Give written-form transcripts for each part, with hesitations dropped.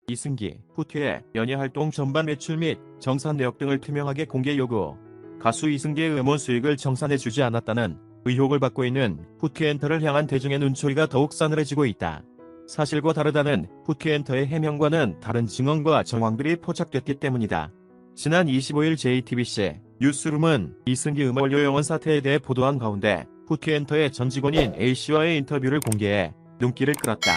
이승기, 후퇴, 연예활동 전반 매출 및 정산 내역 등을 투명하게 공개 요구. 가수 이승기의 음원 수익을 정산해주지 않았다는 의혹을 받고 있는 후티엔터를 향한 대중의 눈초리가 더욱 싸늘해지고 있다. 사실과 다르다는 후티엔터의 해명과는 다른 증언과 정황들이 포착됐기 때문이다. 지난 25일 JTBC 뉴스룸은 이승기 음원료 영원 사태에 대해 보도한 가운데 후티엔터의 전 직원인 A씨와의 인터뷰를 공개해 눈길을 끌었다.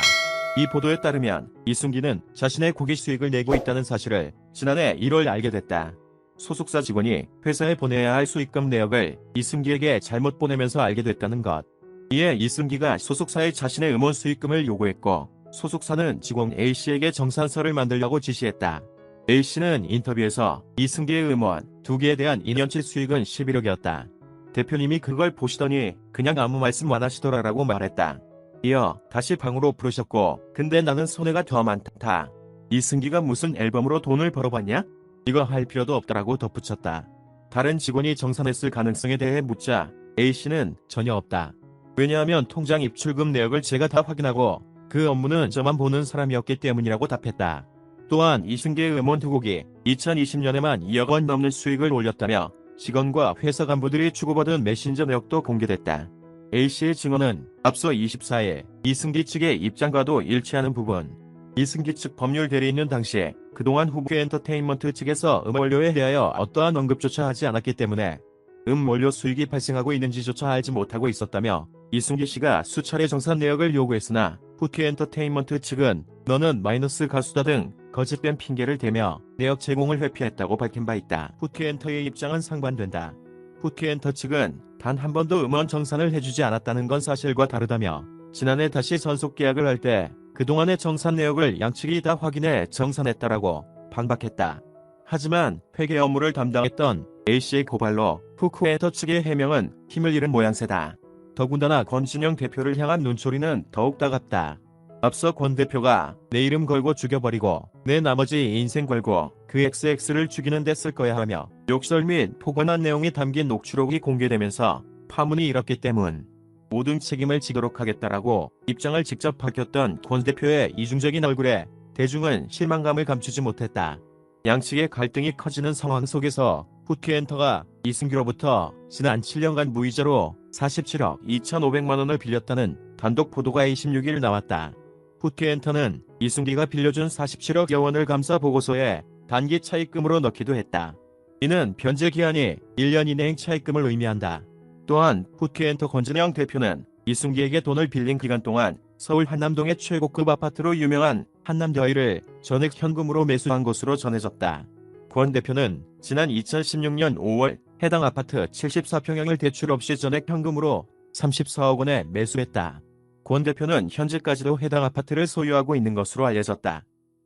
이 보도에 따르면 이승기는 자신의 곡의 수익을 내고 있다는 사실을 지난해 1월 알게 됐다. 소속사 직원이 회사에 보내야 할 수익금 내역을 이승기에게 잘못 보내면서 알게 됐다는 것. 이에 이승기가 소속사에 자신의 음원 수익금을 요구했고 소속사는 직원 A씨에게 정산서를 만들려고 지시했다. A씨는 인터뷰에서 이승기의 음원 2개에 대한 2년치 수익은 11억이었다. 대표님이 그걸 보시더니 그냥 아무 말씀 안 하시더라라고 말했다. 이어 다시 방으로 부르셨고 근데 나는 손해가 더 많다. 이승기가 무슨 앨범으로 돈을 벌어봤냐? 이거 할 필요도 없다라고 덧붙였다. 다른 직원이 정산했을 가능성에 대해 묻자 A씨는 전혀 없다. 왜냐하면 통장 입출금 내역을 제가 다 확인하고 그 업무는 저만 보는 사람이었기 때문이라고 답했다. 또한 이승기의 음원 2곡이 2020년에만 2억 원 넘는 수익을 올렸다며 직원과 회사 간부들이 주고받은 메신저 내역도 공개됐다. A씨의 증언은 앞서 24일 이승기 측의 입장과도 일치하는 부분. 이승기 측 법률 대리인은 당시 그동안 후티엔터테인먼트 측에서 음원료에 대하여 어떠한 언급조차 하지 않았기 때문에 음원료 수익이 발생하고 있는지조차 알지 못하고 있었다며 이승기 씨가 수차례 정산 내역을 요구했으나 후티엔터테인먼트 측은 너는 마이너스 가수다 등 거짓된 핑계를 대며 내역 제공을 회피했다고 밝힌 바 있다. 후티엔터의 입장은 상반된다. 후티엔터 측은 단 한 번도 음원 정산을 해주지 않았다는 건 사실과 다르다며 지난해 다시 전속 계약을 할 때 그동안의 정산 내역을 양측이 다 확인해 정산했다라고 반박했다. 하지만 회계 업무를 담당했던 A씨의 고발로 후티엔터 측의 해명은 힘을 잃은 모양새다. 더군다나 권진영 대표를 향한 눈초리는 더욱 따갑다. 앞서 권 대표가 내 이름 걸고 죽여버리고 내 나머지 인생 걸고 그 XX를 죽이는 데 쓸 거야 하며 욕설 및 폭언한 내용이 담긴 녹취록이 공개되면서 파문이 일었기 때문 모든 책임을 지도록 하겠다라고 입장을 직접 밝혔던 권 대표의 이중적인 얼굴에 대중은 실망감을 감추지 못했다. 양측의 갈등이 커지는 상황 속에서 후티엔터가 이승기로부터 지난 7년간 무이자로 47억 2,500만 원을 빌렸다는 단독 보도가 26일 나왔다. 후티엔터는 이승기가 빌려준 47억여 원을 감사 보고서에 단기 차입금으로 넣기도 했다. 이는 변제 기한이 1년 이내의 차입금을 의미한다. 또한 후티엔터 권진영 대표는 이승기에게 돈을 빌린 기간 동안 서울 한남동의 최고급 아파트로 유명한 한남더이를 전액 현금으로 매수한 것으로 전해졌다. 권 대표는 지난 2016년 5월 해당 아파트 74평형을 대출 없이 전액 현금으로 34억 원에 매수했다. 권 대표는 현재까지도 해당 아파트를 소유하고 있는 것으로 알려졌다.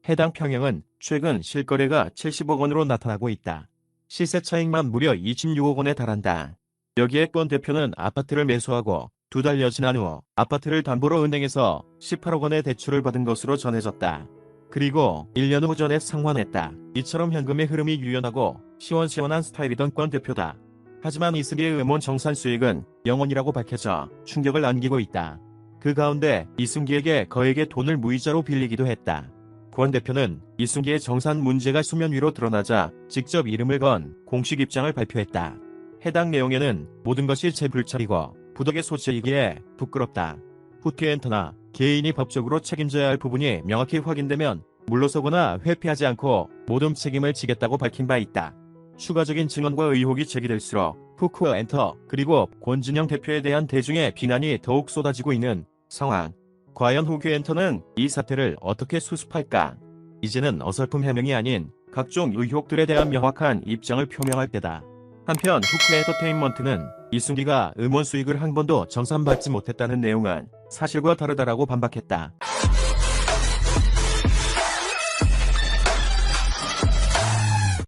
해당 평형은 최근 실거래가 70억 원으로 나타나고 있다. 시세 차익만 무려 26억 원에 달한다. 여기에 권 대표는 아파트를 매수하고 2달여 지난 후 아파트를 담보로 은행에서 18억 원의 대출을 받은 것으로 전해졌다. 그리고 1년 후 전액 상환했다. 이처럼 현금의 흐름이 유연하고 시원시원한 스타일이던 권 대표다. 하지만 이승기의 음원 정산 수익은 0원이라고 밝혀져 충격을 안기고 있다. 그 가운데 이승기에게 거액의 돈을 무이자로 빌리기도 했다. 권 대표는 이승기의 정산 문제가 수면 위로 드러나자 직접 이름을 건 공식 입장을 발표했다. 해당 내용에는 모든 것이 제 불찰이고 부덕의 소재이기에 부끄럽다. 후티엔터나 개인이 법적으로 책임져야 할 부분이 명확히 확인되면 물러서거나 회피하지 않고 모든 책임을 지겠다고 밝힌 바 있다. 추가적인 증언과 의혹이 제기될수록 후티엔터 그리고 권진영 대표에 대한 대중의 비난이 더욱 쏟아지고 있는 상황. 과연 후티엔터는 이 사태를 어떻게 수습할까? 이제는 어설픈 해명이 아닌 각종 의혹들에 대한 명확한 입장을 표명할 때다. 한편 후티엔터테인먼트는 이승기가 음원 수익을 한 번도 정산받지 못했다는 내용은 사실과 다르다라고 반박했다.